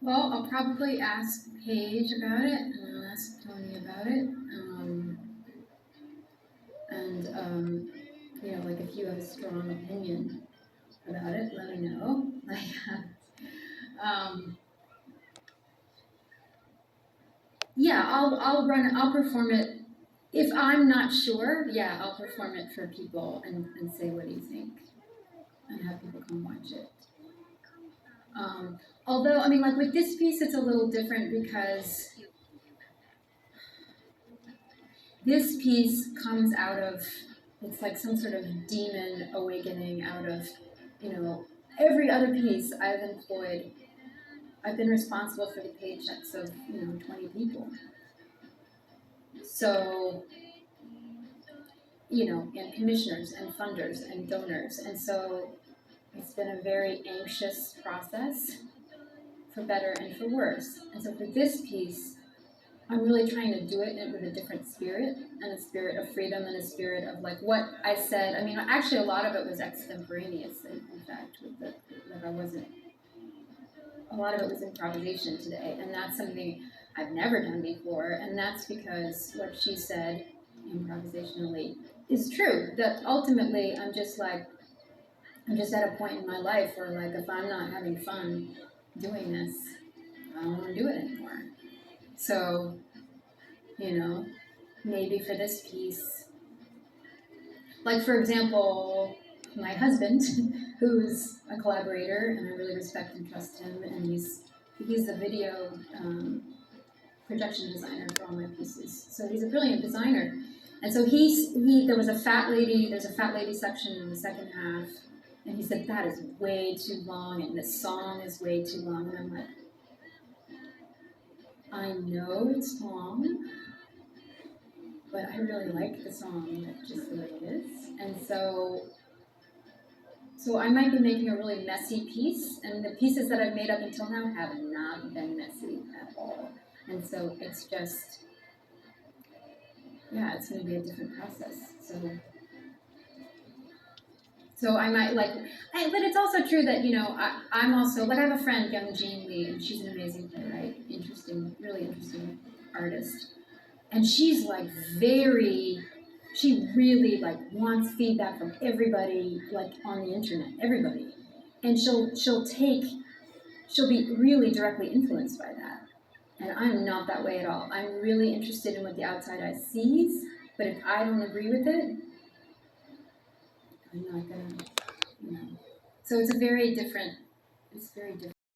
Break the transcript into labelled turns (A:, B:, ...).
A: Well, I'll probably ask Paige about it, and I'll ask Tony about it. You know, like if you have a strong opinion about it, let me know. Yeah, I'll perform it. If I'm not sure, yeah, I'll perform it for people and say, what do you think? And have people come watch it. Although, I mean, like with this piece, it's a little different because this piece comes out of, it's like some sort of demon awakening out of, you know, every other piece I've been responsible for the paychecks of, 20 people. So, and commissioners and funders and donors. And so it's been a very anxious process, for better and for worse. And so for this piece, I'm really trying to do it with a different spirit, and a spirit of freedom, and a spirit of like what I said. I mean, actually a lot of it was extemporaneous, in fact, a lot of it was improvisation today, and that's something I've never done before, and that's because what she said, improvisationally, is true, that ultimately I'm just at a point in my life where, like, if I'm not having fun doing this, I don't want to do it anymore. So, maybe for this piece, like, for example, my husband, who's a collaborator, and I really respect and trust him, and he's a video production designer for all my pieces. So he's a brilliant designer. And so there's a fat lady section in the second half, and he said, that is way too long, and this song is way too long. And I'm like, I know it's long, but I really like the song just the way it is. And so I might be making a really messy piece, and the pieces that I've made up until now have not been messy at all. And so it's just, yeah, it's going to be a different process. So I might but it's also true that, I'm also, like, I have a friend, young Jean Lee, and she's an amazing playwright, really interesting artist. And she's like she really like wants feedback from everybody, like on the internet, everybody. And she'll be really directly influenced by that. And I'm not that way at all. I'm really interested in what the outside eye sees, but if I don't agree with it, I'm not gonna, So it's very different.